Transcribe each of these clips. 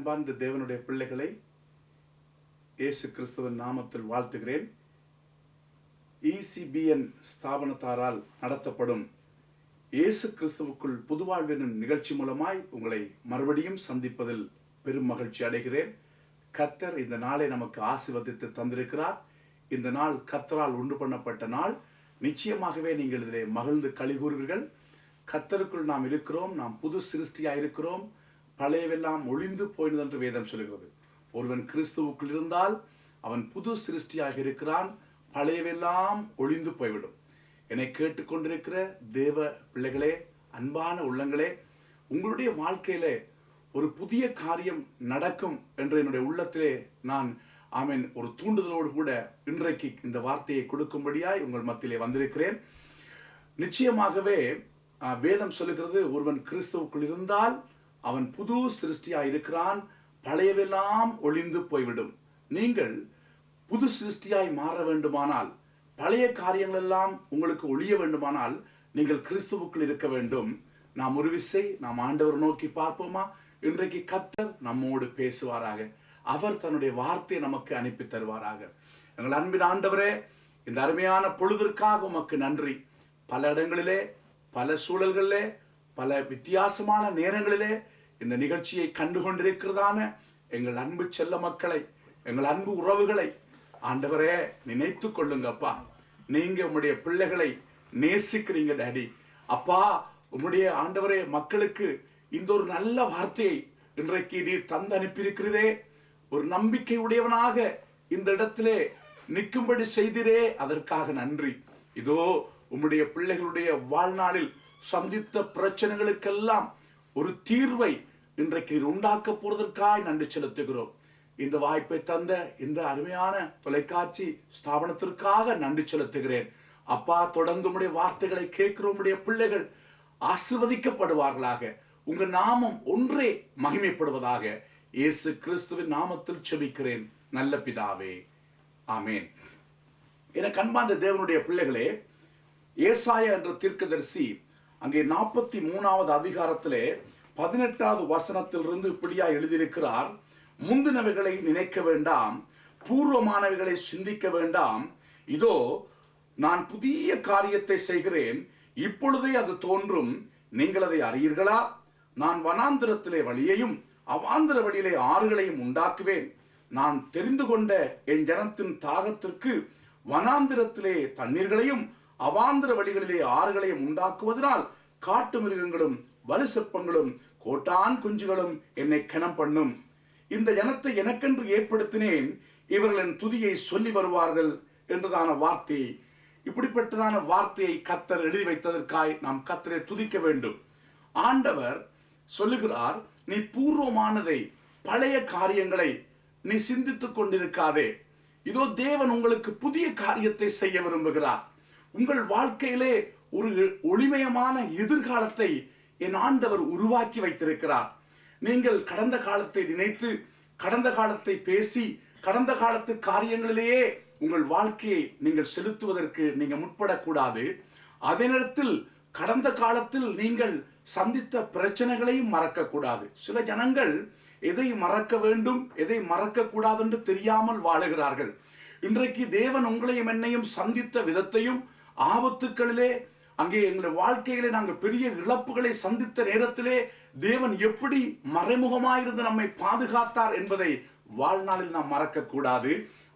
அன்பார்ந்த தேவனுடைய பிள்ளைகளை இயேசு கிறிஸ்துவின் நாமத்தில் வாழ்த்துகிறேன். ECBN ஸ்தாபனத்தாரால் நடத்தப்படும் இயேசு கிறிஸ்துவுக்குள் புதுவாழ்வின் நிகழ்ச்சி மூலமாய் உங்களை மறுபடியும் சந்திப்பதில் பெரும் மகிழ்ச்சி அடைகிறேன். கர்த்தர் இந்த நாளை நமக்கு ஆசீர்வதித்து தந்திருக்கிறார். இந்த நாள் கர்த்தரால் உண்டு பண்ணப்பட்ட நாள். நிச்சயமாகவே நீங்கள் இதிலே மகிழ்ந்து களி கூறுவீர்கள். கர்த்தருக்குள் நாம் இருக்கிறோம், நாம் புது சிருஷ்டியாய் இருக்கிறோம், பழையவெல்லாம் ஒளிந்து போயினது என்று வேதம் சொல்கிறது. ஒருவன் கிறிஸ்துவுக்குள் இருந்தால் அவன் புது சிருஷ்டியாக இருக்கிறான், பழையவெல்லாம் ஒளிந்து போய்விடும். என்னை கேட்டுக்கொண்டிருக்கிற தேவ பிள்ளைகளே, அன்பான உள்ளங்களே, உங்களுடைய வாழ்க்கையிலே ஒரு புதிய காரியம் நடக்கும் என்று என்னுடைய உள்ளத்திலே நான் ஒரு தூண்டுதலோடு கூட இன்றைக்கு இந்த வார்த்தையை கொடுக்கும்படியாய் உங்கள் மத்தியிலே வந்திருக்கிறேன். நிச்சயமாகவே வேதம் சொல்லுகிறது, ஒருவன் கிறிஸ்துவுக்குள் இருந்தால் அவன் புது சிருஷ்டியாய் இருக்கிறான், பழையவெல்லாம் ஒளிந்து போய்விடும். நீங்கள் புது சிருஷ்டியாய் மாற வேண்டுமானால், பழைய காரியங்கள் எல்லாம் உங்களுக்கு ஒழிய வேண்டுமானால் நீங்கள் கிறிஸ்துவுக்குள் இருக்க வேண்டும். நாம் ஒரு விசை நாம் ஆண்டவர் நோக்கி பார்ப்போமா? இன்றைக்கு கர்த்தர் நம்மோடு பேசுவாராக. அவர் தன்னுடைய வார்த்தையை நமக்கு அனுப்பி தருவாராக. எங்கள் அன்பின் ஆண்டவரே, இந்த அருமையான பொழுதிற்காக உமக்கு நன்றி. பல இடங்களிலே, பல சூழல்களிலே, பல வித்தியாசமான நேரங்களிலே இந்த நிகழ்ச்சியை கண்டுகொண்டிருக்கிறதான எங்கள் அன்பு செல்ல மக்களை, எங்கள் அன்பு உறவுகளை ஆண்டவரே நினைத்து கொள்ளுங்கப்பா. நீங்க உம்முடைய பிள்ளைகளை நேசிக்கிறீங்க டாடி. அப்பா, உம்முடைய ஆண்டவரே மக்களுக்கு இந்த ஒரு நல்ல வார்த்தையை இன்றைக்கு நீர் தந்து அனுப்பியிருக்கிறதே. ஒரு நம்பிக்கை உடையவனாக இந்த இடத்திலே நிற்கும்படி செய்திரே, அதற்காக நன்றி. இதோ உம்முடைய பிள்ளைகளுடைய வாழ்நாளில் சந்தித்த பிரச்சனைகளுக்கெல்லாம் ஒரு தீர்வை இன்றைக்கு உண்டாக்க போறதற்காய் நன்றி செலுத்துகிறோம். இந்த வாய்ப்பை தந்த இந்த அருமையான தொலைக்காட்சி ஸ்தாபனத்திற்காக நன்றி செலுத்துகிறேன். அப்பா, தொடர்ந்து உம்முடைய வார்த்தைகளை கேட்கிற உம்முடைய பிள்ளைகள் ஆசீர்வதிக்கப்படுவார்களாக. உங்க நாமம் ஒன்றே மகிமைப்படுவதாக. இயேசு கிறிஸ்துவின் நாமத்தில் செபிக்கிறேன் நல்ல பிதாவே, ஆமேன். எனக்கு அன்பார்ந்த தேவனுடைய பிள்ளைகளே, ஏசாயா என்ற தீர்க்கதரிசி அங்கே 43வது அதிகாரத்திலே 18வது வசனத்திலிருந்து இப்படியா எழுதியிருக்கிறார். முந்தினவைகளை நினைக்க வேண்டாம், பூர்வமானவைகளை சிந்திக்க வேண்டாம். இதோ நான் புதிய காரியத்தை செய்கிறேன், இப்பொழுதே அது தோன்றும், நீங்கள் அதை அறியீர்களா? நான் வனாந்திரத்திலே வழியையும் அவாந்திர வழியிலே ஆறுகளையும் உண்டாக்குவேன். நான் தெரிந்து கொண்ட என் ஜனத்தின் தாகத்திற்கு வனாந்திரத்திலே தண்ணீர்களையும் அவாந்திர வழிகளிலே ஆறுகளையும் உண்டாக்குவதனால் காட்டு மிருகங்களும் வலு சிற்பங்களும் கோட்டான் குஞ்சுகளும் என்னை கனம் பண்ணும். இந்த ஜனத்தை எனக்கென்று ஏற்படுத்தினேன், இவர்கள் என் துதியை சொல்லி வருவார்கள் என்றதான வார்த்தை. இப்படிப்பட்டதான வார்த்தையை கர்த்தர் எழுதி வைத்ததற்காய் நாம் கர்த்தரை துதிக்க வேண்டும். ஆண்டவர் சொல்லுகிறார், நீ பூர்வமானதை, பழைய காரியங்களை நீ சிந்தித்துக் கொண்டிருக்காதே. இதோ தேவன் உங்களுக்கு புதிய காரியத்தை செய்ய விரும்புகிறார். உங்கள் வாழ்க்கையிலே ஒரு ஒளிமயமான எதிர்காலத்தை என் ஆண்டவர் உருவாக்கி வைத்திருக்கிறார். நீங்கள் கடந்த காலத்தை நினைத்து, கடந்த காலத்தை பேசி, கடந்த காலத்து காரியங்களிலேயே உங்கள் வாழ்க்கையை நீங்கள் செலுத்துவதற்கு நீங்க முற்படக்கூடாது. அதே நேரத்தில் கடந்த காலத்தில் நீங்கள் சந்தித்த பிரச்சனைகளையும் மறக்கக்கூடாது. சில ஜனங்கள் எதை மறக்க வேண்டும், எதை மறக்க கூடாது என்று தெரியாமல் வாழுகிறார்கள். இன்றைக்கு தேவன் உங்களையும் என்னையும் சந்தித்த விதத்தையும், ஆபத்துக்களிலே அங்கே எங்களுடைய வாழ்க்கையிலே நாங்கள் பெரிய இழப்புகளை சந்தித்த நேரத்திலே தேவன் எப்படி மறைமுகமாயிருந்து நம்மை பாதுகாத்தார் என்பதை வாழ்நாளில் நாம் மறக்க கூடாது.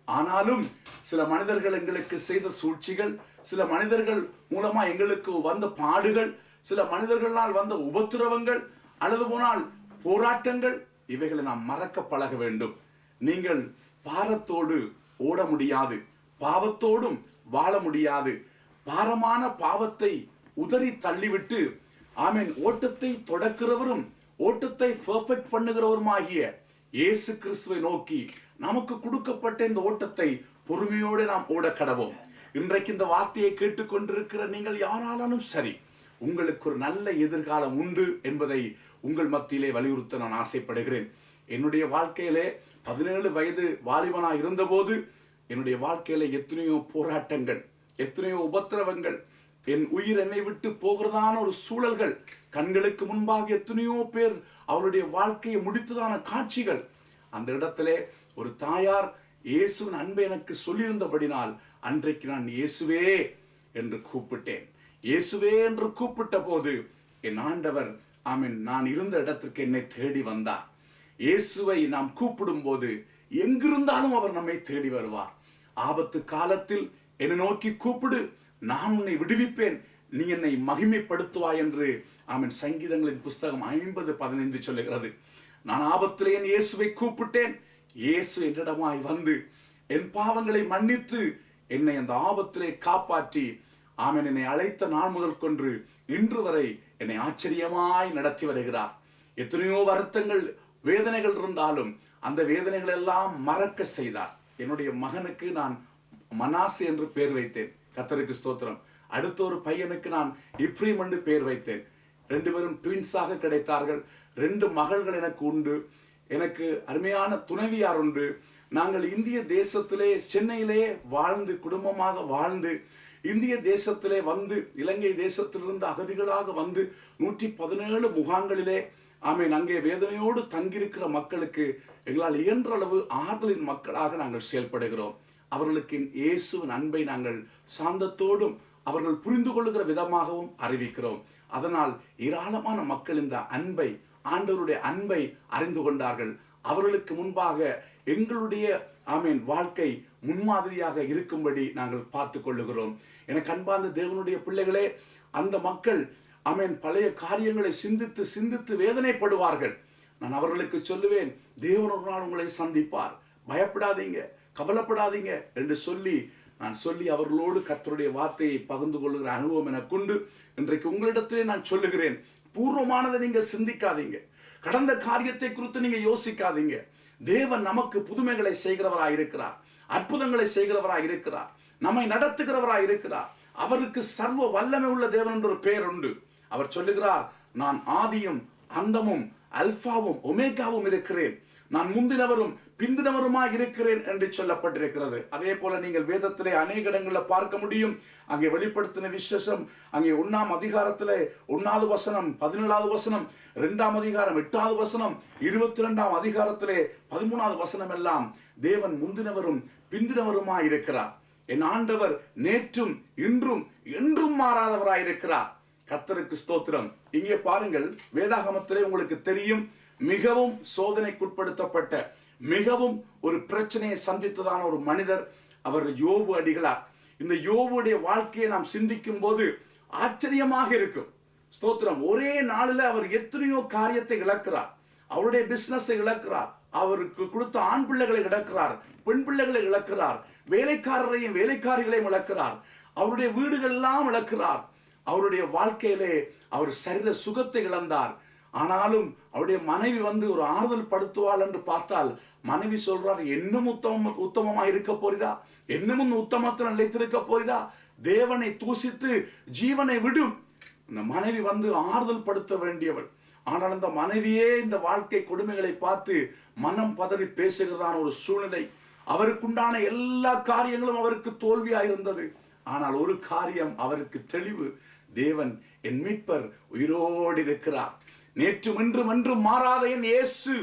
ஆனாலும் சில மனிதர்கள் எங்களுக்கு செய்த சூழ்ச்சிகள், சில மனிதர்கள் மூலமா எங்களுக்கு வந்த பாடுகள், சில மனிதர்களால் வந்த உபத்திரவங்கள், அல்லது போனால் போராட்டங்கள், இவைகளை நாம் மறக்க பழக வேண்டும். நீங்கள் பாரத்தோடு ஓட முடியாது, பாவத்தோடும் வாழ முடியாது. பாரமான பாவத்தை உதறி தள்ளிவிட்டு ஓட்டத்தை தொடக்கிறவரும் ஓட்டத்தை பெர்ஃபெக்ட் பண்ணுகிறவருமாகிய இயேசு கிறிஸ்துவை நோக்கி நமக்கு கொடுக்கப்பட்ட இந்த ஓட்டத்தை பொறுமையோடு நாம் ஓட கடவோம். இன்றைக்கு இந்த வார்த்தையை கேட்டுக்கொண்டிருக்கிற நீங்கள் யாராலும் சரி, உங்களுக்கு ஒரு நல்ல எதிர்காலம் உண்டு என்பதை உங்கள் மத்தியிலே வலியுறுத்த நான் ஆசைப்படுகிறேன். என்னுடைய வாழ்க்கையிலே 17 வயது வாலிபனா இருந்தபோது என்னுடைய வாழ்க்கையில எத்தனையோ போராட்டங்கள், எத்தனையோ உபத்திரவங்கள், என் உயிர் என்னை விட்டு போகிறதான ஒரு சூழல்கள், கண்களுக்கு முன்பாக எத்தனையோ பேர் அவருடைய வாழ்க்கையை முடித்ததான காட்சிகள். அந்த இடத்திலே ஒரு தாயார் இயேசுவின் அன்பை எனக்கு சொல்லியிருந்தபடினால் அன்றைக்கு நான் இயேசுவே என்று கூப்பிட்டேன். இயேசுவே என்று கூப்பிட்ட போது என் ஆண்டவர் ஆமென் நான் இருந்த இடத்திற்கு என்னை தேடி வந்தார். இயேசுவை நாம் கூப்பிடும் போது எங்கிருந்தாலும் அவர் நம்மை தேடி வருவார். ஆபத்து காலத்தில் என்னை நோக்கி கூப்பிடு, நான் உன்னை விடுவிப்பேன், நீ என்னை மகிமைப்படுத்துவாய் என்று ஆமென் சங்கீதங்களின் புஸ்தகம் 50:15 சொல்லுகிறது. நான் ஆபத்திலே என் இயேசுவை கூப்பிட்டேன். இயேசு என்னிடமாய் வந்து என் பாவங்களை மன்னித்து என்னை அந்த ஆபத்திலே காப்பாற்றி ஆமென் என்னை அழைத்த நாள் முதல் கொன்று இன்று வரை என்னை ஆச்சரியமாய் நடத்தி வருகிறார். எத்தனையோ வருத்தங்கள் வேதனைகள் இருந்தாலும் அந்த வேதனைகள் எல்லாம் மறக்க செய்தார். என்னுடைய மகனுக்கு நான் மனாசே என்று பெயர் வைத்தேன். கர்த்தருக்கு ஸ்தோத்திரம். அடுத்த ஒரு பையனுக்கு நான் இப்ரீம் என்று பெயர் வைத்தேன். 2 பேரும் ட்வின்ஸாக கிடைத்தார்கள். 2 மகள்கள் எனக்கு உண்டு. எனக்கு அருமையான துணைவியார் உண்டு. நாங்கள் இந்திய தேசத்திலே சென்னையிலே வாழ்ந்து குடும்பமாக வாழ்ந்து இந்திய தேசத்திலே வந்து இலங்கை தேசத்திலிருந்து அகதிகளாக வந்து 117 முகாம்களிலே ஆமென் அங்கே வேதனையோடு தங்கியிருக்கிற மக்களுக்கு எங்களால் இயன்ற அளவு ஆறுதலின் மக்களாக நாங்கள் செயல்படுகிறோம். அவர்களுக்கு இயேசுவின் அன்பை நாங்கள் சாந்தத்தோடும் அவர்கள் புரிந்து கொள்ளுகிற விதமாகவும் அறிவிக்கிறோம். அதனால் ஏராளமான மக்கள் இந்த அன்பை, ஆண்டவருடைய அன்பை அறிந்து கொண்டார்கள். அவர்களுக்கு முன்பாக எங்களுடைய ஆமென் வாழ்க்கை முன்மாதிரியாக இருக்கும்படி நாங்கள் பார்த்து கொள்ளுகிறோம். எனக்கு அன்பார்ந்த தேவனுடைய பிள்ளைகளே, அந்த மக்கள் ஆமென் பழைய காரியங்களை சிந்தித்து சிந்தித்து வேதனைப்படுவார்கள். நான் அவர்களுக்கு சொல்லுவேன், தேவன் ஒரு நாள் உங்களை சந்திப்பார், பயப்படாதீங்க, கவலைப்படாதீங்க என்று சொல்லி அவர்களோடு கர்த்தருடைய வார்த்தையை பகிர்ந்து கொள்ளுகிற அனுபவம் எனக்கு உண்டு. இன்றைக்கு உங்களிடத்திலே நான் சொல்லுகிறேன், பூர்வமானதை நீங்க சிந்திக்காதீங்க, கடந்த காரியத்தை குறித்து நீங்க யோசிக்காதீங்க. தேவன் நமக்கு புதுமைகளை செய்கிறவராய் இருக்கிறார், அற்புதங்களை செய்கிறவராய் இருக்கிறார், நம்மை நடத்துகிறவராய் இருக்கிறார். அவருக்கு சர்வ வல்லமை உள்ள தேவன் என்ற ஒரு பெயர் உண்டு. அவர் சொல்லுகிறார், நான் ஆதியும் அந்தமும் அல்பாவும் ஒமேகாவும் இருக்கிறேன், நான் முந்தினவரும் பிந்தினவருமாய் இருக்கிறேன் என்று சொல்லப்பட்டிருக்கிறது. அதே போல நீங்கள் வேதத்திலே அநேக இடங்களில் பார்க்க முடியும். அங்கே வெளிப்படுத்தின விசேஷம் அங்கே 1ஆம் அதிகாரத்திலே 1வது வசனம், 17வது வசனம், 2ஆம் அதிகாரம் 8வது வசனம், 22ஆம் அதிகாரத்திலே 13வது வசனம் எல்லாம் தேவன் முந்தினவரும் பிந்தினவருமாய் இருக்கிறார். என் ஆண்டவர் நேற்றும் இன்றும் என்றும் மாறாதவராய் இருக்கிறார். கர்த்தருக்கு ஸ்தோத்திரம். இங்கே பாருங்கள், வேதாகமத்திலே உங்களுக்கு தெரியும், மிகவும் சோதனைக்குட்படுத்தப்பட்ட, மிகவும் ஒரு பிரச்சனையை சந்தித்ததான ஒரு மனிதர் அவர் யோபு அடிகளார். இந்த யோபுடைய வாழ்க்கையை நாம் சிந்திக்கும் போது ஆச்சரியமாக இருக்கும். ஸ்தோத்திரம். ஒரே நாளில் அவர் எத்தனையோ காரியத்தை இழக்கிறார். அவருடைய பிசினஸை இழக்கிறார், அவருக்கு கொடுத்த ஆண் பிள்ளைகளை இழக்கிறார், பெண் பிள்ளைகளை இழக்கிறார், வேலைக்காரரையும் வேலைக்காரிகளையும் இழக்கிறார், அவருடைய வீடுகள் எல்லாம் இழக்கிறார். அவருடைய வாழ்க்கையிலே அவர் சரீர சுகத்தை இழந்தார். ஆனாலும் அவருடைய மனைவி வந்து ஒரு ஆறுதல் படுத்துவாள் என்று பார்த்தால், மனைவி சொல்றார், இன்னும் உத்தமமா இருக்க போறிதா, இன்னமும் உத்தமத்தில் நிலைத்திருக்க போறிதா, தேவனை தூசித்து ஜீவனை விடும். இந்த மனைவி வந்து ஆறுதல் படுத்த வேண்டியவள். ஆனால் அந்த மனைவியே இந்த வாழ்க்கை கொடுமைகளை பார்த்து மனம் பதறி பேசுகிறதான ஒரு சூழ்நிலை. அவருக்குண்டான எல்லா காரியங்களும் அவருக்கு தோல்வியாயிருந்தது. ஆனால் ஒரு காரியம் அவருக்கு தெளிவு, தேவன் என் மீட்பர் உயிரோடு இருக்கிறார், நேற்றும் இன்றும் என்றும் மாறாத என் இயேசு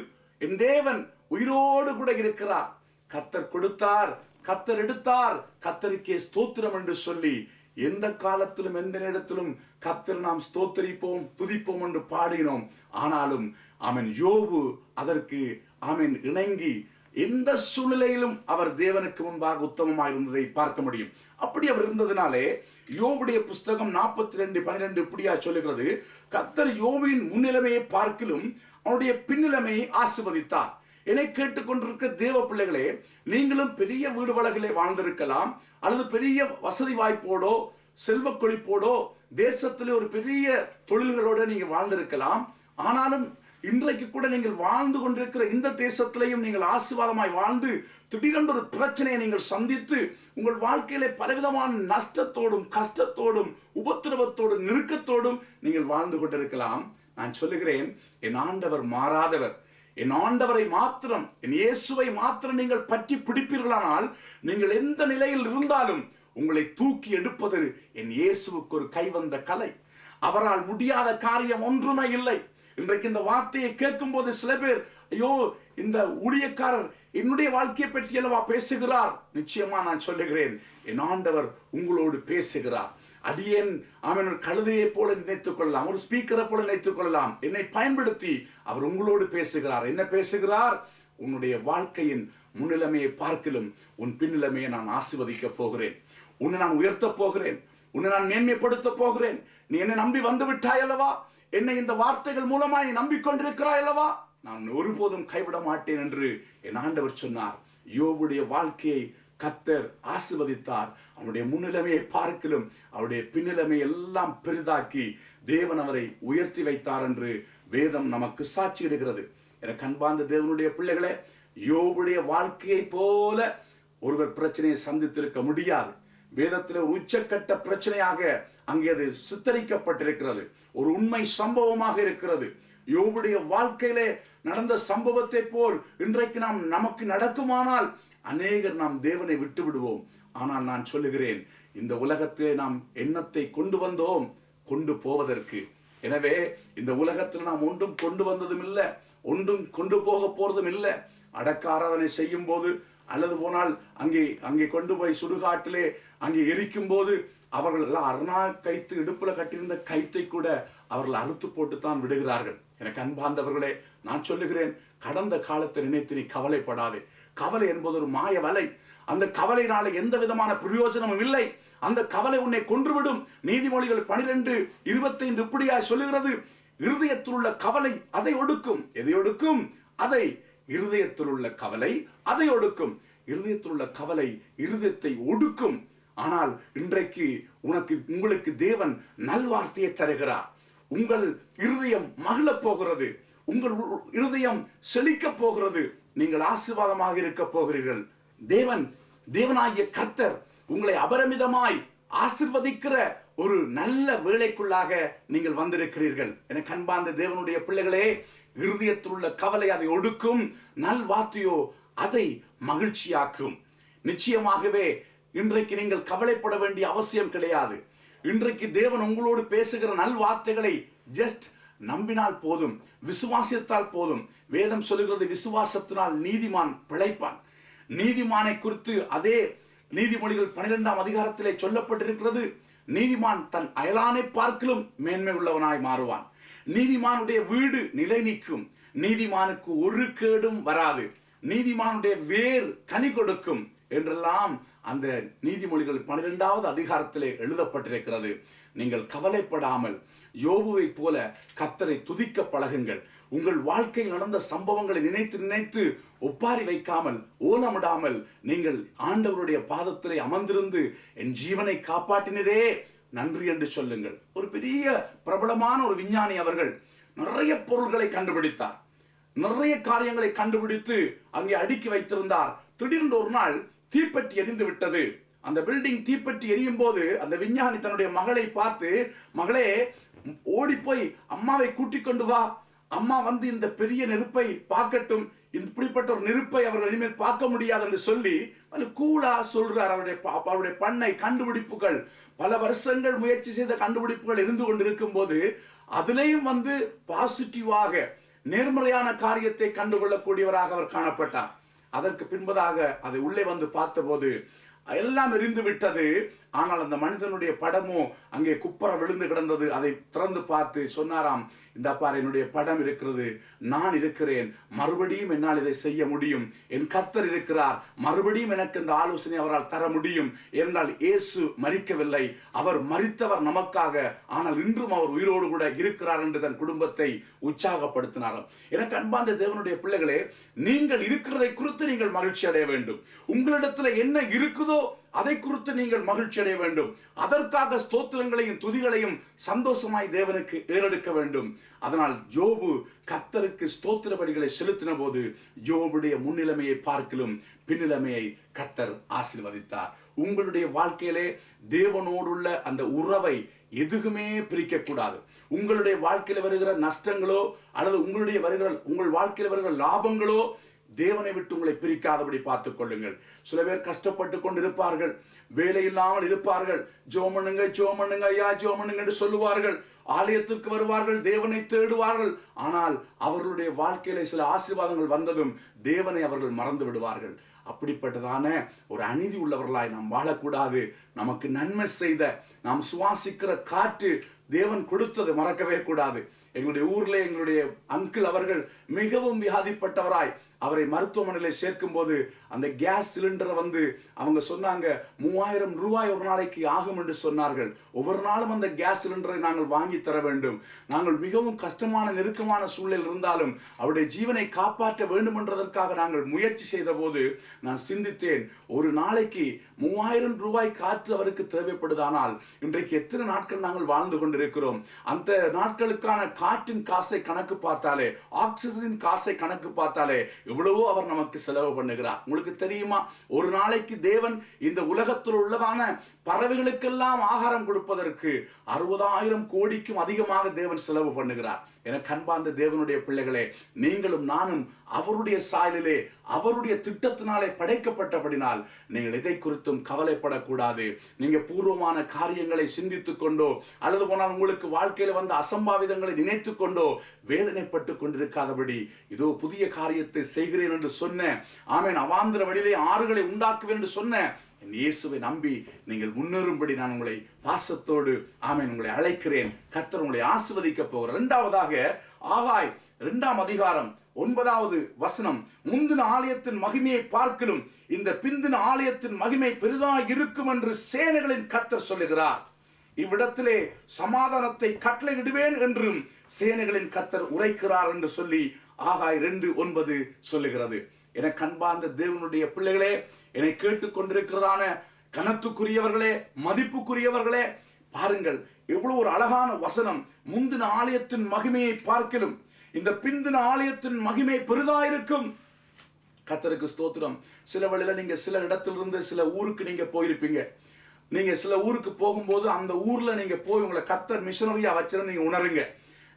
என் தேவன் உயிரோடு கூட இருக்கிறார். கர்த்தர் கொடுத்தார், கர்த்தர் எடுத்தார், கர்த்தருக்கே ஸ்தோத்திரம் என்று சொல்லி எந்த காலத்திலும் எந்த நேரத்திலும் கர்த்தர் நாம் ஸ்தோத்திரிப்போம் துதிப்போம் என்று பாடினோம். ஆனாலும் அவன் யோபு அதற்கு அவன் இணங்கி எந்த சூழ்நிலையிலும் அவர் தேவனுக்கு முன்பாக உத்தமமாக இருந்ததை பார்க்க முடியும். அப்படி அவர் இருந்ததினாலே யோபுடைய புஸ்தகம் 42:12 இப்படியா சொல்லுகிறது, கர்த்தர் யோபின் முன்னிலைமையை பார்க்கிலும் அவனுடைய பின்னிலைமையை ஆசீர்வதித்தார். என்னை கேட்டுக்கொண்டிருக்க தேவ பிள்ளைகளே, நீங்களும் பெரிய வீடு வளகளே வாழ்ந்திருக்கலாம், அல்லது பெரிய வசதி வாய்ப்போடோ செல்வ கொழிப்போடோ தேசத்திலே ஒரு பெரிய தொழில்களோட நீங்க வாழ்ந்திருக்கலாம். ஆனாலும் இன்றைக்கு கூட நீங்கள் வாழ்ந்து கொண்டிருக்கிற இந்த தேசத்திலையும் நீங்கள் ஆசீர்வாதமாய் வாழ்ந்து திடீரென்று ஒரு பிரச்சனையை நீங்கள் சந்தித்து உங்கள் வாழ்க்கையிலே பலவிதமான நஷ்டத்தோடும் கஷ்டத்தோடும் உபத்திரவத்தோடும் நெருக்கத்தோடும் நீங்கள் வாழ்ந்து கொண்டிருக்கலாம். நான் சொல்லுகிறேன், என் ஆண்டவர் மாறாதவர். என் ஆண்டவரை மாத்திரம், என் இயேசுவை மாத்திரம் நீங்கள் பற்றி பிடிப்பீர்களானால் நீங்கள் எந்த நிலையில் இருந்தாலும் உங்களை தூக்கி எடுப்பது என் இயேசுவுக்கு ஒரு கைவந்த கலை. அவரால் முடியாத காரியம் ஒன்றுமே இல்லை. இன்றைக்கு இந்த வார்த்தையை கேட்கும் போது சில பேர், ஐயோ, இந்த ஊழியக்காரர் என்னுடைய வாழ்க்கையை பற்றி அல்லவா பேசுகிறார். நிச்சயமா நான் சொல்லுகிறேன், என் ஆண்டவர் உங்களோடு பேசுகிறார். அடியேன் அவன் கழுதையை போல நினைத்துக் கொள்ளலாம், ஒரு ஸ்பீக்கரை போல நினைத்துக் கொள்ளலாம். என்னை பயன்படுத்தி அவர் உங்களோடு பேசுகிறார். என்ன பேசுகிறார்? உன்னுடைய வாழ்க்கையின் முன்னிலைமையை பார்க்கலும் உன் பின்னிலைமையை நான் ஆசீர்வதிக்க போகிறேன். உன்னை நான் உயர்த்த போகிறேன். உன்னை நான் மேன்மைப்படுத்த போகிறேன். நீ என்னை நம்பி வந்து விட்டாய் அல்லவா? என்னை இந்த வார்த்தைகள் மூலமா நீ நம்பிக்கொண்டிருக்கிறாய் அல்லவா? நான் ஒருபோதும் கைவிட மாட்டேன் என்று என் ஆண்டவர் சொன்னார். யோபுடைய வாழ்க்கையை கர்த்தர் ஆசீர்வதித்தார். அவனுடைய முன்னிலைமையை பார்க்கலும் அவருடைய பின்னிலைமை எல்லாம் பெரிதாக்கி தேவன் அவரை உயர்த்தி வைத்தார் என்று வேதம் நமக்கு சாட்சியிடுகிறது. எனக்கு அன்பார்ந்த தேவனுடைய பிள்ளைகளே, யோபுடைய வாழ்க்கையை போல ஒருவர் பிரச்சனையை சந்தித்திருக்க முடியாது. வேதத்தில் ஒரு உச்சக்கட்ட பிரச்சனையாக அங்கே அது சித்தரிக்கப்பட்டிருக்கிறது. ஒரு உண்மை சம்பவமாக இருக்கிறது. யோபுடைய வாழ்க்கையிலே நடந்த சம்பவத்தை போல் இன்றைக்கு நமக்கு நடக்குமானால் அநேகர் நாம் தேவனை விட்டு விடுவோம். ஆனால் நான் சொல்லுகிறேன், இந்த உலகத்திலே நாம் எண்ணத்தை கொண்டு வந்தோம் கொண்டு போவதற்கு. எனவே இந்த உலகத்தில் நாம் ஒன்றும் கொண்டு வந்ததும் இல்லை, ஒன்றும் கொண்டு போக போறதும் இல்லை. அடக்க ஆராதனை செய்யும் போது அல்லது போனால் அங்கே கொண்டு போய் சுடுகாட்டிலே அங்கே எரிக்கும் போது அவர்கள் எல்லாம் அருணா கைத்து இடுப்புல கட்டியிருந்த கைத்தை கூட அவர்கள் அறுத்து போட்டுத்தான் விடுகிறார்கள். எனக்கு அன்பார்ந்தவர்களே, நான் சொல்லுகிறேன், கடந்த காலத்தை நினைத்து நீ கவலைப்படாதே. கவலை என்பது ஒரு மாய வலை. அந்த கவலையினால எந்த விதமான பிரயோஜனமும் இல்லை. அந்த கவலை உன்னை கொன்றுவிடும். நீதிமொழிகள் 12:25 இப்படியாய் சொல்லுகிறது, இருதயத்தில் உள்ள கவலை அதை ஒடுக்கும். எதை ஒடுக்கும்? அதை. இருதயத்தில் உள்ள கவலை அதை ஒடுக்கும். இருதயத்தில் உள்ள கவலை இருதயத்தை ஒடுக்கும். ஆனால் இன்றைக்கு உங்களுக்கு தேவன் நல்வார்த்தையை தருகிறார். உங்கள் இருதயம் மகிழ போகிறது. உங்கள் இருதயம் செழிக்க போகிறது. நீங்கள் ஆசீர்வாதமாக இருக்க போகிறீர்கள். தேவனாகிய கர்த்தர் உங்களை அபரிமிதமாய் ஆசீர்வதிக்கிற ஒரு நல்ல வேளைக்குள்ளாக நீங்கள் வந்திருக்கிறீர்கள். எனக்கு அன்பார்ந்த தேவனுடைய பிள்ளைகளே, இருதயத்தில் உள்ள கவலை அதை ஒடுக்கும், நல் வார்த்தையோ அதை மகிழ்ச்சியாக்கும். நிச்சயமாகவே இன்றைக்கு நீங்கள் கவலைப்பட வேண்டிய அவசியம் கிடையாது. இன்றைக்கு தேவன் உங்களோடு பேசுகிற நல் வார்த்தைகளை ஜஸ்ட் நம்பினால் போதும், விசுவாசித்தால் போதும். வேதம் சொல்லுகிறது, விசுவாசத்தினால் நீதிமான் பிழைப்பான். நீதிமானை குறித்து அதே நீதிமொழிகள் 12ஆம் அதிகாரத்திலே சொல்லப்பட்டிருக்கிறது, நீதிமான் தன் அயலானை பார்க்கிலும் மேன்மை உள்ளவனாய் மாறுவான். நீதிமானுடைய வீடு நிலை நிற்கும். நீதிமானுக்கு ஒரு கேடும் வராது. நீதிமானுடைய வேர் கனி கொடுக்கும் என்றெல்லாம் அந்த நீதிமொழிகள் 12ஆவது அதிகாரத்திலே எழுதப்பட்டிருக்கிறது. நீங்கள் கவலைப்படாமல் யோபுவை போல கர்த்தரை துதிக்க பழகுங்கள். உங்கள் வாழ்க்கையில் நடந்த சம்பவங்களை நினைத்து நினைத்து ஒப்பாரி வைக்காமல், ஓலமிடாமல் நீங்கள் ஆண்டவருடைய பாதத்திலே அமர்ந்திருந்து என் ஜீவனை காப்பாற்றினதே நன்றி என்று சொல்லுங்கள். ஒரு பெரிய பிரபலமான ஒரு விஞ்ஞானி அவர்கள் நிறைய பொருள்களை கண்டுபிடித்தார். நிறைய காரியங்களை கண்டுபிடித்து அங்கே அடுக்கி வைத்திருந்தார். திடீர்னு ஒரு நாள் தீப்பற்றி எரிந்து விட்டது. அந்த பில்டிங் தீப்பற்றி எரியும் போது அந்த விஞ்ஞானி தன்னுடைய மகளை பார்த்து, மகளே, ஓடி போய் அம்மாவை கூட்டிக் கொண்டு வா, அம்மா வந்து இந்த பெரிய நெருப்பை பார்க்கட்டும், இப்படிப்பட்ட ஒரு நெருப்பை அவர்கள் இனிமேல் பார்க்க முடியாது என்று சொல்லி கூலா சொல்றார். அவருடைய பண்ணை கண்டுபிடிப்புகள், பல வருஷங்கள் முயற்சி செய்த கண்டுபிடிப்புகள் இருந்து கொண்டிருக்கும் போது அதிலேயும் வந்து பாசிட்டிவாக நேர்மறையான காரியத்தை கண்டுகொள்ளக்கூடியவராக அவர் காணப்பட்டார். அதற்கு பின்பதாக அதை உள்ளே வந்து பார்த்தபோது எல்லாம் எரிந்து விட்டது. ஆனால் அந்த மனிதனுடைய படமோ அங்கே குப்பர விழுந்து கிடந்தது. அதை திறந்து பார்த்து சொன்னாராம், இந்த பார், என்னுடைய படம் இருக்கிறது, நான் இருக்கிறேன், மறுபடியும் என்னால் இதை செய்ய முடியும், என் கர்த்தர் இருக்கிறார், மறுபடியும் எனக்கு இந்த ஆலோசனை அவரால் தர முடியும். என்றால் இயேசு மரிக்கவில்லை, அவர் மரித்தவர் நமக்காக, ஆனால் இன்றும் அவர் உயிரோடு கூட இருக்கிறார் என்று தன் குடும்பத்தை உற்சாகப்படுத்தினாராம். எனக்கு அன்பார்ந்த தேவனுடைய பிள்ளைகளே, நீங்கள் இருக்கிறதை குறித்து நீங்கள் மகிழ்ச்சி அடைய வேண்டும். உங்களிடத்தில் என்ன இருக்குதோ அதை குறித்து நீங்கள் மகிழ்ச்சி அடைய வேண்டும். அதற்காக ஸ்தோத்திரங்களையும் துதிகளையும் சந்தோஷமாய் தேவனுக்கு ஏறெடுக்க வேண்டும். அதனால் யோபு கர்த்தருக்கு ஸ்தோத்திர பலிகளை செலுத்தின போது யோபுடைய முன்னிலைமையை பார்க்கிலும் பின்னிலைமையை கர்த்தர் ஆசீர்வதித்தார். உங்களுடைய வாழ்க்கையிலே தேவனோடுள்ள அந்த உறவை எதுவுமே பிரிக்க கூடாது. உங்களுடைய வாழ்க்கையில வருகிற நஷ்டங்களோ அல்லது உங்கள் வாழ்க்கையில் வருகிற லாபங்களோ தேவனை விட்டு உங்களை பிரிக்காதபடி பார்த்துக் கொள்ளுங்கள். சில பேர் கஷ்டப்பட்டு கொண்டு இருப்பார்கள், வேலை இல்லாமல் இருப்பார்கள். ஜெபம் பண்ணுங்க, ஜெபம் பண்ணுங்க ஐயா, ஜெபம் பண்ணுங்க என்று சொல்லுவார்கள். ஆலயத்திற்கு வருவார்கள், தேவனை தேடுவார்கள். ஆனால் அவர்களுடைய வாழ்க்கையில சில ஆசீர்வாதங்கள் வந்ததும் தேவனை அவர்கள் மறந்து விடுவார்கள். அப்படிப்பட்டதான ஒரு அநீதி உள்ளவர்களாய் நாம் வாழக்கூடாது. நமக்கு நன்மை செய்த, நாம் சுவாசிக்கிற காற்று தேவன் கொடுத்தது மறக்கவே கூடாது. எங்களுடைய ஊர்ல எங்களுடைய அங்கிள் அவர்கள் மிகவும் வியாதிப்பட்டவராய் அவரை மருத்துவமனையில் சேர்க்கும் போது அந்த கேஸ் சிலிண்டரை அவங்க சொன்னாங்க, 3000 ரூபாய் ஒரு நாளைக்கு ஆகும் என்று சொன்னார்கள். ஒவ்வொரு நாளும் அந்த கேஸ் சிலிண்டரை நாங்கள் வாங்கி தர வேண்டும். நாங்கள் மிகவும் கஷ்டமான நெருக்கமான சூழலில் இருந்தாலும் அவருடைய ஜீவனை காப்பாற்ற வேண்டும் என்றதற்காக நாங்கள் முயற்சி செய்த போது நான் சிந்தித்தேன், ஒரு நாளைக்கு 3000 ரூபாய் காற்று அவருக்கு தேவைப்படுதானால் இன்றைக்கு எத்தனை நாட்கள் நாங்கள் வாழ்ந்து கொண்டிருக்கிறோம். அந்த நாட்களுக்கான காற்றின் காசை கணக்கு பார்த்தாலே, ஆக்சிஜனின் காசை கணக்கு பார்த்தாலே எவ்வளவோ அவர் நமக்கு செலவு பண்ணுகிறார். உங்களுக்கு தெரியுமா, ஒரு நாளைக்கு தேவன் இந்த உலகத்தில் உள்ளதான பறவைகளுக்கெல்லாம் ஆகாரம் கொடுப்பதற்கு 60,000 கோடிக்கும் அதிகமாக தேவன் செலவு பண்ணுகிறார். எனக்கு அன்பார்ந்த தேவனுடைய பிள்ளைகளே, நீங்களும் நானும் அவருடைய சாயலிலே அவருடைய திட்டத்தினாலே படைக்கப்பட்டபடினால் நீங்கள் எதை குறித்தும் கவலைப்படக்கூடாது. நீங்க பூர்வமான காரியங்களை சிந்தித்துக் கொண்டோ அல்லது போனால் உங்களுக்கு வாழ்க்கையில வந்த அசம்பாவிதங்களை நினைத்து கொண்டோ வேதனைப்பட்டு கொண்டிருக்காதபடி, இதோ புதிய காரியத்தை செய்கிறேன் என்று சொன்ன, ஆமென், அவாந்திர வழியிலே ஆறுகளை உண்டாக்குவேன் என்று சொன்ன இயேசுவை நம்பி நீங்கள் முன்னேறும்படி நான் உங்களை பாசத்தோடு ஆமென் உங்களை அழைக்கிறேன். கர்த்தர் உங்களை ஆசீர்வதிக்க போகிறார். இரண்டாவதாக ஆகாய் 2ஆம் அதிகாரம் 9வது வசனம், முந்தின ஆலயத்தின் மகிமையை பார்க்கிலும் இந்த பிந்தின ஆலயத்தின் மகிமை பெரிதாக இருக்கும் என்று சேனைகளின் கர்த்தர் சொல்லுகிறார். இவ்விடத்திலே சமாதானத்தை கட்டளையிடுவேன் என்றும் சேனைகளின் கர்த்தர் உரைக்கிறார் என்று சொல்லி ஆகாய் 2:9 சொல்லுகிறது. என கண்பார்ந்த தேவனுடைய பிள்ளைகளே, என்னை கேட்டுக்கொண்டிருக்கிறதான கனத்துக்குரியவர்களே, மதிப்புக்குரியவர்களே, பாருங்கள் எவ்வளவு ஒரு அழகான வசனம். முந்தின ஆலயத்தின் மகிமையை பார்க்கிலும் இந்த பிந்தின ஆலயத்தின் மகிமை பெரிதாயிருக்கும். கர்த்தருக்கு ஸ்தோத்திரம். சில வேளையில நீங்க சில இடத்திலிருந்து சில ஊருக்கு நீங்க போயிருப்பீங்க. நீங்க சில ஊருக்கு போகும்போது அந்த ஊர்ல நீங்க போய் உங்களை கர்த்தர் மிஷனரியா வச்சிருந்து நீங்க உணருங்க.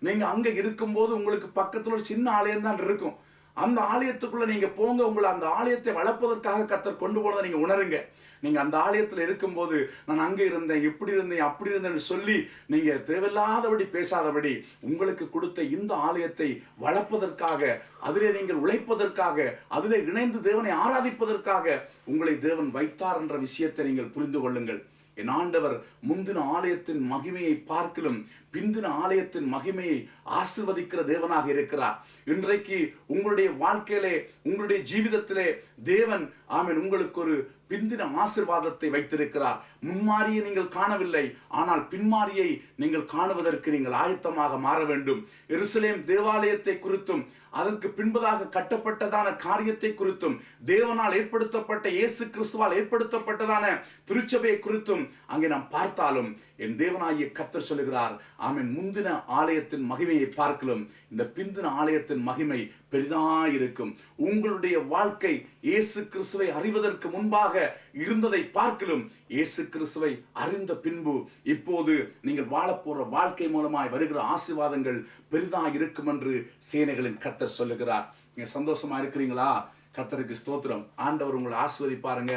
நீங்க அங்க இருக்கும்போது உங்களுக்கு பக்கத்துல ஒரு சின்ன ஆலயம் தான் இருக்கும். அந்த ஆலயத்துக்குள்ள நீங்க போங்க, உங்களை அந்த ஆலயத்தை வளர்ப்பதற்காக கர்த்தர் கொண்டு போனதை நீங்க உணருங்க. நீங்க அந்த ஆலயத்தில் இருக்கும்போது நான் அங்க இருந்தேன், இப்படி இருந்தேன், அப்படி இருந்தேன்னு சொல்லி நீங்க தேவையில்லாதபடி பேசாதபடி உங்களுக்கு கொடுத்த இந்த ஆலயத்தை வளர்ப்பதற்காக, அதிலே நீங்கள் உழைப்பதற்காக, அதிலே இணைந்து தேவனை ஆராதிப்பதற்காக உங்களை தேவன் வைத்தார் என்ற விஷயத்தை நீங்கள் புரிந்து கொள்ளுங்கள். என் ஆண்டவர் முந்தின ஆலயத்தின் மகிமையை பார்க்கிலும் பிந்தின ஆலயத்தின் மகிமையை ஆசீர்வதிக்கிற தேவனாக இருக்கிறார். இன்றைக்கு உங்களுடைய வாழ்க்கையிலே, உங்களுடைய ஜீவிதத்திலே தேவன் ஆமென் உங்களுக்கு ஒரு பிந்தின ஆசீர்வாதத்தை வைத்திருக்கிறார். முன்மாரியை நீங்கள் காணவில்லை, ஆனால் பின்மாரியை நீங்கள் காணுவதற்கு நீங்கள் ஆயத்தமாக மாற வேண்டும். எருசலேம் தேவாலயத்தை குறித்தும் அதற்கு பின்பதாக கட்டப்பட்டதான காரியத்தை குறித்தும், தேவனால் ஏற்படுத்தப்பட்ட இயேசு கிறிஸ்துவால் ஏற்படுத்தப்பட்டதான திருச்சபையை குறித்தும் அங்கே நாம் பார்த்தாலும் என் தேவனாகிய கர்த்தர் சொல்லுகிறார், ஆமென், முந்தின ஆலயத்தின் மகிமையை பார்க்கலும் இந்த பிந்தின ஆலயத்தின் மகிமை பெரிதாயிருக்கும். உங்களுடைய வாழ்க்கை இயேசு கிறிஸ்துவை அறிவதற்கு முன்பாக இருந்ததை பார்க்கலும் இயேசு கிறிஸ்துவை அறிந்த பின்பு இப்போது நீங்கள் வாழப்போற வாழ்க்கை மூலமாய் வருகிற ஆசீர்வாதங்கள் பெரிதாக இருக்கும் என்று சேனைகளின் கர்த்தர் சொல்லுகிறார். நீங்க சந்தோஷமா இருக்கிறீங்களா? கர்த்தருக்கு ஸ்தோத்திரம். ஆண்டவர் உங்களை ஆசீர்வதிப்பாருங்க.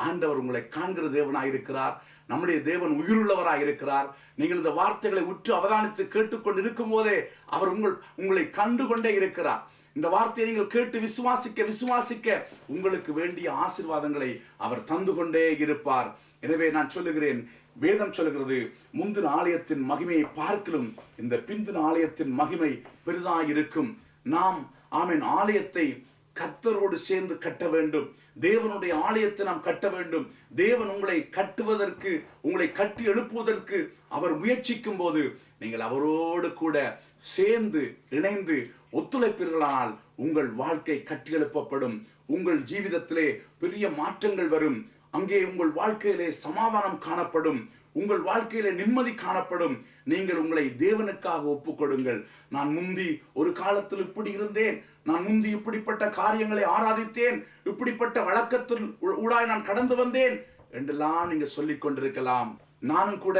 ஆண்டவர் உங்களை காண்கிற தேவனாய் இருக்கிறார். நம்முடைய தேவன் உயிருள்ளவராய் இருக்கிறார். நீங்கள் இந்த வார்த்தைகளை உற்று அவதானித்து கேட்டுக்கொண்டு இருக்கும் போதே அவர் உங்களை கண்டுகொண்டே இருக்கிறார். இந்த வார்த்தையை நீங்கள் கேட்டு விசுவாசிக்க விசுவாசிக்க உங்களுக்கு வேண்டிய ஆசீர்வாதங்களை அவர் தந்து கொண்டே இருப்பார். எனவே நான் சொல்லுகிறேன், வேதம் சொல்லுகிறது, முந்தின ஆலயத்தின் மகிமையை பார்க்கலும் இந்த பிந்தின ஆலயத்தின் மகிமை பெரிதாயிருக்கும். நாம் ஆமென் ஆலயத்தை கர்த்தரோடு சேர்ந்து கட்ட வேண்டும். தேவனுடைய ஆலயத்தை நாம் கட்ட வேண்டும். தேவன் உங்களை கட்டுவதற்கு, உங்களை கட்டி எழுப்புவதற்கு அவர் முயற்சிக்கும் போது நீங்கள் அவரோடு கூட சேர்ந்து இணைந்து ஒத்துழைப்பீர்களானால் உங்கள் வாழ்க்கை கட்டி எழுப்பப்படும். உங்கள் ஜீவிதத்திலே பெரிய மாற்றங்கள் வரும். அங்கே உங்கள் வாழ்க்கையிலே சமாதானம் காணப்படும். உங்கள் வாழ்க்கையிலே நிம்மதி காணப்படும். நீங்கள் உங்களை தேவனுக்காக ஒப்புக்கொடுங்கள். நான் முந்தி ஒரு காலத்தில் இப்படி இருந்தேன், நான் முந்தி இப்படிப்பட்ட காரியங்களை ஆராதித்தேன், இப்படிப்பட்ட வழக்கத்தில் ஊடாய் நான் கடந்து வந்தேன் என்றெல்லாம் நீங்க சொல்லிக் கொண்டிருக்கலாம். நானும் கூட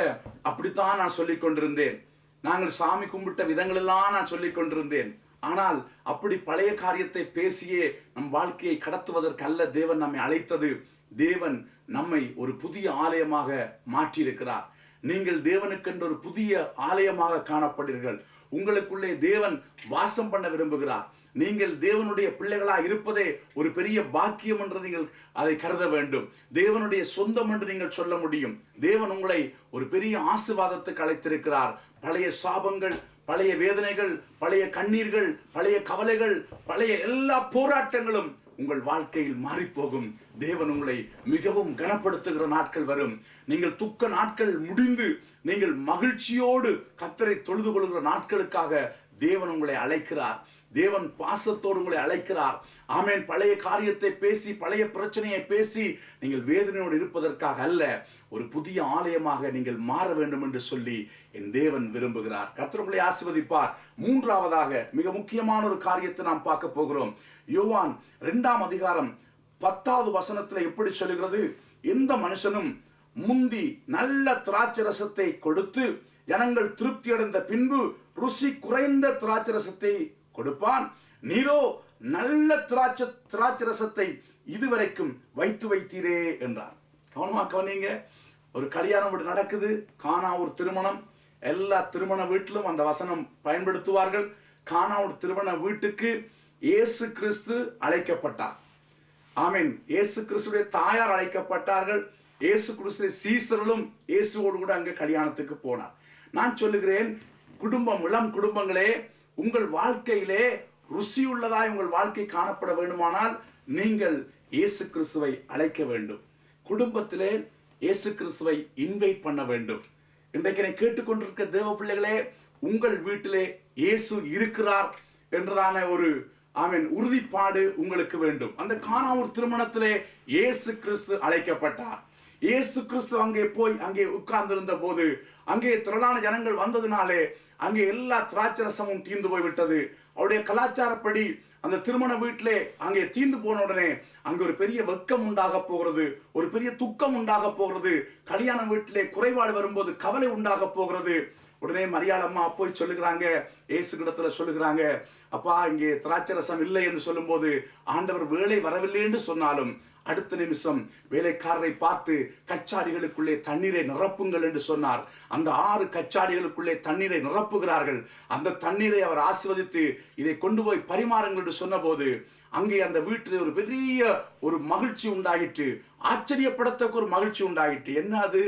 அப்படித்தான் நான் சொல்லிக் கொண்டிருந்தேன். நாங்கள் சாமி கும்பிட்ட விதங்கள் எல்லாம் நான் சொல்லிக் கொண்டிருந்தேன். ஆனால் அப்படி பழைய காரியத்தை பேசியே நம் வாழ்க்கையை கடத்துவதற்கு அல்ல தேவன் நம்மை அழைத்தது. தேவன் நம்மை ஒரு புதிய ஆலயமாக மாற்றியிருக்கிறார். நீங்கள் தேவனுக்கென்று ஒரு புதிய ஆலயமாக காணப்படுகிறீர்கள். உங்களுக்குள்ளே தேவன் வாசம் பண்ண விரும்புகிறார். நீங்கள் தேவனுடைய பிள்ளைகளாக இருப்பதே ஒரு பெரிய பாக்கியம் என்று நீங்கள் அதை கருத வேண்டும். தேவனுடைய சொந்தம் என்று நீங்கள் சொல்ல முடியும். தேவன் உங்களை ஒரு பெரிய ஆசீர்வாதத்துக்கு அழைத்திருக்கிறார். பழைய சாபங்கள், பழைய வேதனைகள், பழைய கண்ணீர்கள், பழைய கவலைகள், பழைய எல்லா போராட்டங்களும் உங்கள் வாழ்க்கையில் மாறிப்போகும். தேவன் உங்களை மிகவும் கனப்படுத்துகிற நாட்கள் வரும். நீங்கள் துக்க நாட்கள் முடிந்து நீங்கள் மகிழ்ச்சியோடு கர்த்தரை தொழுது கொள்கிற நாட்களுக்காக தேவன் உங்களை அழைக்கிறார். தேவன் பாசத்தோடு உங்களை அழைக்கிறார். ஆமென். பழைய காரியத்தை பேசி, பழைய பிரச்சனையை பேசி நீங்கள் வேதனையோடு இருப்பதற்காக அல்ல, ஒரு புதிய ஆலயமாக நீங்கள் மாற வேண்டும் என்று சொல்லி என் தேவன் விரும்புகிறார். கர்த்தர் உங்களை ஆசீர்வதிப்பார். மூன்றாவதாக மிக முக்கியமான ஒரு காரியத்தை நாம் பார்க்க போகிறோம். யோவான் 2ஆம் அதிகாரம் 10வது வசனத்தில் எப்படி சொல்லுகிறது? எந்த மனுஷனும் முந்தி நல்ல திராட்சை ரசத்தை கொடுத்து ஜனங்கள் திருப்தி அடைந்த பின்பு ருசி குறைந்த திராட்சை ரசத்தை கொடுப்பான். நீரோ நல்ல திராட்சை ரசத்தை இதுவரைக்கும் வைத்து வைத்தீரே என்றார். கவனமா கவனிங்க. ஒரு கல்யாணம் வீடு நடக்குது, கானா ஒரு திருமணம். எல்லா திருமண வீட்டிலும் அந்த வசனம் பயன்படுத்துவார்கள். கானா ஒரு திருமண வீட்டுக்கு இயேசு கிறிஸ்து அழைக்கப்பட்டார். ஆமென். இயேசு கிறிஸ்துடைய தாயார் அழைக்கப்பட்டார்கள். இயேசு கிறிஸ்துடைய சீசர்களும் இயேசுவோடு கூட அங்கே கல்யாணத்துக்கு போனார். நான் சொல்லுகிறேன், குடும்பம், இளம் குடும்பங்களே, உங்கள் வாழ்க்கையிலே ருசியுள்ளதாய் உங்கள் வாழ்க்கை காணப்பட வேண்டுமானால் நீங்கள் இயேசு கிறிஸ்துவை அழைக்க வேண்டும். குடும்பத்திலே இயேசு கிறிஸ்துவை இன்வைட் பண்ண வேண்டும். இன்றைக்கு என்னை கேட்டுக்கொண்டிருக்க தேவ பிள்ளைகளே, உங்கள் வீட்டிலே இயேசு இருக்கிறார் என்றதான ஒரு உறுதிப்பாடு உங்களுக்கு வேண்டும். அந்த கானாவூர் திருமணத்திலே இயேசு கிறிஸ்து அழைக்கப்பட்டார். இயேசு கிறிஸ்து அங்கே உட்கார்ந்திருந்த போது அங்கே திரளான ஜனங்கள் வந்ததினாலே அங்கே எல்லா திராட்சரசமும் தீர்ந்து போய்விட்டது. அவருடைய கலாச்சாரப்படி அந்த திருமண வீட்டிலே அங்கே தீர்ந்து போன உடனே அங்கே ஒரு பெரிய வெட்கம் உண்டாக போகிறது, ஒரு பெரிய துக்கம் உண்டாக போகிறது. கல்யாண வீட்டிலே குறைபாடு வரும்போது கவலை உண்டாக போகிறது. உடனே மரியாள் அம்மா போய் சொல்லுகிறாங்க, இயேசு கிடத்துல சொல்லுகிறாங்க, அப்பா இங்கே திராட்சரசம் இல்லை என்று சொல்லும் போது, ஆண்டவர் வேலை வரவில்லை என்று சொன்னாலும் அடுத்த நிமிஷம் வேலைக்காரரை பார்த்து கச்சாடிகளுக்குள்ளே தண்ணீரை நிரப்புங்கள் என்று சொன்னார். அந்த 6 கச்சாடிகளுக்குள்ளே தண்ணீரை நிரப்புகிறார்கள். அந்த தண்ணீரை அவர் ஆசீர்வதித்து இதை கொண்டு போய் பரிமாறுங்கள் என்று சொன்ன போது அங்கே அந்த வீட்டில் ஒரு பெரிய ஒரு மகிழ்ச்சி உண்டாயிற்று. ஆச்சரியப்படத்தக்க ஒரு மகிழ்ச்சி உண்டாயிற்று. என்ன அது?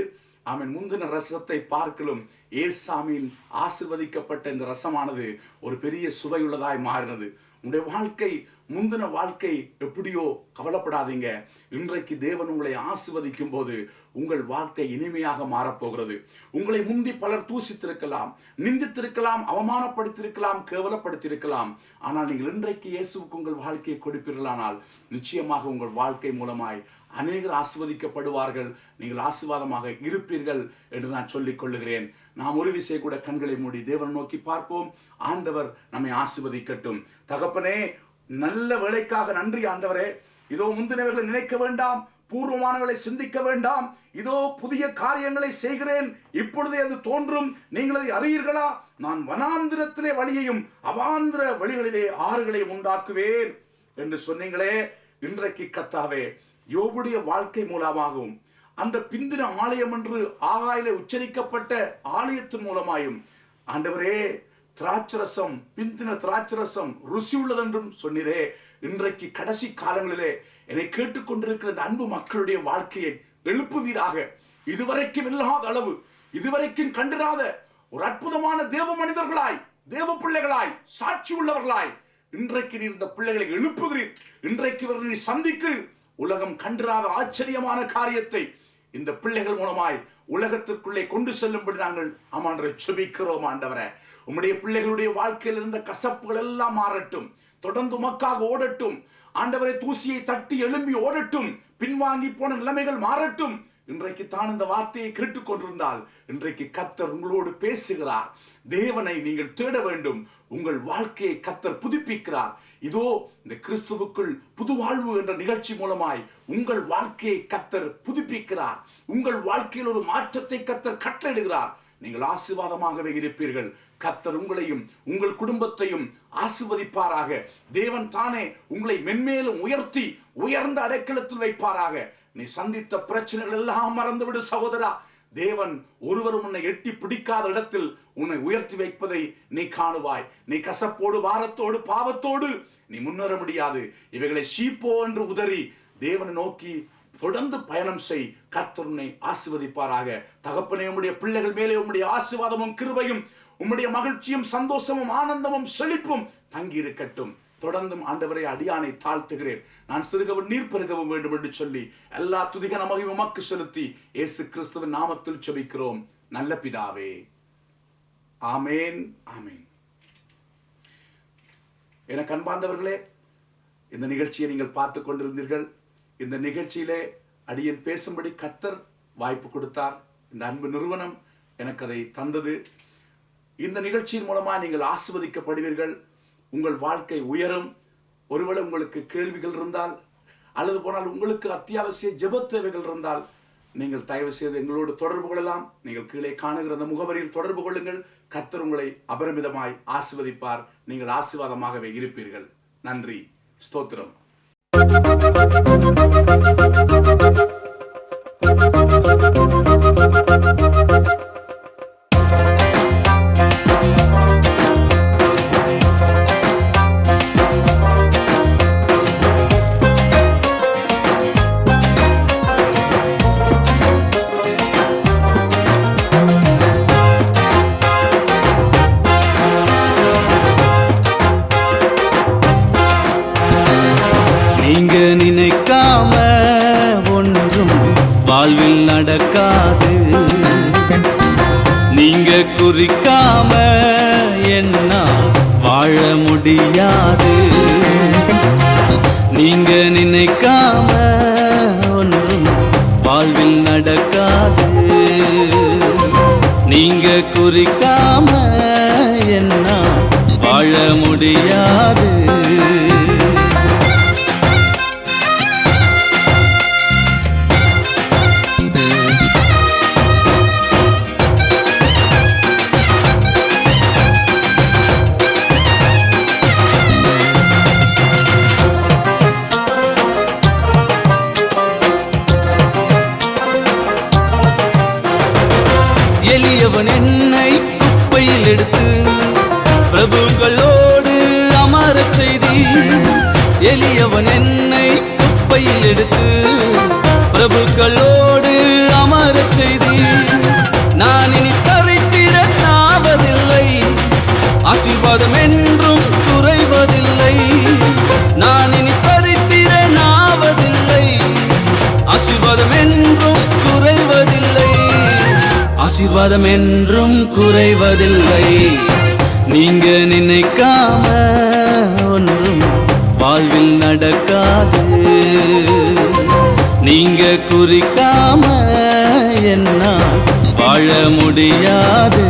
முந்தின ரசத்தை பார்க்கலும் ஏசாமியின் ஆசீர்வதிக்கப்பட்ட இந்த ரசமானது ஒரு பெரிய சுவையுள்ளதாய் மாறினது. உங்களுடைய வாழ்க்கை, முந்தின வாழ்க்கை எப்படியோ கவலைப்படாதீங்க. இன்றைக்கு தேவன் உங்களை ஆசீர்வதிக்கும் போது உங்கள் வாழ்க்கை இனிமையாக மாறப்போகிறது. உங்களை முந்தி பலர் தூசித்திருக்கலாம், நிந்தித்திருக்கலாம், அவமானப்படுத்தியிருக்கலாம், கேவலப்படுத்தியிருக்கலாம். ஆனால் நீங்கள் இன்றைக்கு இயேசுவுக்கு உங்கள் வாழ்க்கையை கொடுப்பீர்களானால் நிச்சயமாக உங்கள் வாழ்க்கை மூலமாய் அநேகர் ஆசீர்வதிக்கப்படுவார்கள். நீங்கள் ஆசீர்வாதமாக இருப்பீர்கள் என்று நான் சொல்லிக் கொள்ளுகிறேன். நாம் ஒரு விசை கூட கண்களை மூடி தேவனை நோக்கி பார்ப்போம். ஆண்டவர் நம்மை ஆசீர்வதிக்கட்டும். தகப்பனே, நல்ல வேலைக்காக நன்றி ஆண்டவரே. இதோ முந்தினவர்களை நினைக்க வேண்டாம், பூர்வமானவர்களை சிந்திக்க வேண்டாம். இதோ புதிய காரியங்களை செய்கிறேன், இப்பொழுதே அது தோன்றும், நீங்கள் அதை அறியீர்களா? நான் வனாந்திரத்திலே வழியையும் அவாந்திர வழிகளிலே ஆறுகளையும் உண்டாக்குவேன் என்று சொன்னீங்களே. இன்றைக்கு கர்த்தாவே, யோபுடைய வாழ்க்கை மூலமாகவும் அந்த பிந்தின ஆலயம் என்று ஆகாயிலே உச்சரிக்கப்பட்ட ஆலயத்தின் மூலமாயும் ஆண்டவரே, திராட்சரசம், பிந்தின திராட்சரசம் ருசி உள்ளதென்றும் சொன்னீரே. இன்றைக்கு கடைசி காலங்களிலே என்னை கேட்டுக்கொண்டிருக்கிற இந்த அன்பு மக்களுடைய வாழ்க்கையை எழுப்புவீராக. இதுவரைக்கும் இல்லாத அளவு, இதுவரைக்கும் கண்டிராத ஒரு அற்புதமான தேவ மனிதர்களாய், தேவ பிள்ளைகளாய், சாட்சி உள்ளவர்களாய் இன்றைக்கு நீர் இந்த பிள்ளைகளை எழுப்புகிறீர். இன்றைக்கு இவர்களை சந்திக்கிறீர். உலகம் கண்டிராத ஆச்சரியமான காரியத்தை இந்த பிள்ளைகள் மூலமாய் உலகத்திற்குள்ளே கொண்டு செல்லும்படி நாங்கள் ஆமாண்டவரை ஜெபிக்கிறோம். ஆண்டவரே, உம்முடைய பிள்ளைகளுடைய வாழ்க்கையில் இருந்த கசப்புகள் எல்லாம் மாறட்டும், தொடர்ந்து உமக்காக ஓடட்டும். ஆண்டவரை, தூசியை தட்டி எழும்பி ஓடட்டும், பின்வாங்கி போன நிலைமைகள் மாறட்டும். இன்றைக்கு தான் இந்த வார்த்தையை கேட்டுக்கொண்டிருந்தால் இன்றைக்கு கர்த்தர் உங்களோடு பேசுகிறார். தேவனை நீங்கள் தேட வேண்டும். உங்கள் வாழ்க்கையை கர்த்தர் புதுப்பிக்கிறார். இதோ இந்த கிறிஸ்துவுக்குள் புது வாழ்வு என்ற நிகழ்ச்சி மூலமாய் உங்கள் வாழ்க்கையை கர்த்தர் புதுப்பிக்கிறார். உங்கள் வாழ்க்கையில் ஒரு மாற்றத்தை கர்த்தர் கட்டளையிடுகிறார். நீங்கள் ஆசீர்வாதமாகவே இருப்பீர்கள். கர்த்தர் உங்களையும் உங்கள் குடும்பத்தையும் ஆசீர்வதிப்பாராக. தேவன் தானே உங்களை மென்மேலும் உயர்த்தி உயர்ந்த அடைக்கலத்தில் வைப்பாராக. நீ சந்தித்த பிரச்சனைகள் எல்லாம் மறந்துவிடு சகோதரா. தேவன் ஒருவரும் உன்னை எட்டி பிடிக்காத இடத்தில் உன்னை உயர்த்தி வைப்பதை நீ காணுவாய். நீ கசப்போடு பாரத்தோடு பாவத்தோடு நீ முன்னேற முடியாது. இவைகளை சீப்போ என்று உதறி தேவனை நோக்கி தொடர்ந்து பயணம் செய். கர்த்தர் உன்னை ஆசீர்வதிப்பாராக. தகப்பனே, உம்முடைய பிள்ளைகள் மேலே உம்முடைய ஆசீர்வாதமும் கிருபையும் உம்முடைய மகிழ்ச்சியும் சந்தோஷமும் ஆனந்தமும் செழிப்பும் தங்கி இருக்கட்டும். தொடர்ந்தும் ஆண்டவரை அடியானை தாழ்த்துகிறேன். நான் சிறுகவும் நீர் பெருகவும் வேண்டும் என்று சொல்லி எல்லா துதிக நமகை உமக்கு செலுத்தி இயேசு கிறிஸ்துவின் நாமத்தில் ஜெபிக்கிறோம் நல்ல பிதாவே. ஆமேன், ஆமேன். எனக்கு அன்பார்ந்தவர்களே, இந்த நிகழ்ச்சியை நீங்கள் பார்த்து கொண்டிருந்தீர்கள். இந்த நிகழ்ச்சியிலே அடியேன் பேசும்படி கர்த்தர் வாய்ப்பு கொடுத்தார். இந்த அன்பு நிறுவனம் எனக்கு அதை தந்தது. இந்த நிகழ்ச்சியின் மூலமாக நீங்கள் ஆசீர்வதிக்கப்படுவீர்கள். உங்கள் வாழ்க்கை உயரும். ஒருவேளை உங்களுக்கு கேள்விகள் இருந்தால் அல்லது போனால் உங்களுக்கு அத்தியாவசிய ஜெப தேவைகள் இருந்தால் நீங்கள் தயவு செய்து எங்களோடு தொடர்பு கொள்ளலாம். நீங்கள் கீழே காணுகிற அந்த முகவரியில் தொடர்பு கொள்ளுங்கள். கர்த்தர் உங்களை அபரிமிதமாய் ஆசீர்வதிப்பார். நீங்கள் ஆசீர்வாதமாகவே இருப்பீர்கள். நன்றி, ஸ்தோத்திரம். நீங்க நினைக்காம ஒன்றும் வாழ்வில் நடக்காது. நீங்க குறிக்காம என்ன வாழ முடியாது. நீங்க நினைக்காம ஒன்றும் வாழ்வில் நடக்காது. நீங்க குறிக்காம என்ன வாழ முடியாது. எளியவன் என்னை குப்பையில் எடுத்து பிரபுக்களோடு அமரச் செய்தி. எளியவன் என்னை குப்பையில் எடுத்து பிரபுக்களோடு அமரச் செய்தி. நான் இனி தரித்திரனாவதில்லை, ஆசீர்வாதம் என்றும் குறைவதில்லை. நான் இனி தரித்திரனாவதில்லை, ஆசீர்வாதம் என்றும் குறைவதில்லை. ஆசீர்வாதம் என்றும் குறைவதில்லை. நீங்க நினைக்காம ஒன்றும் வாழ்வில் நடக்காது. நீங்க குறிக்காம என்ன வாழ முடியாது.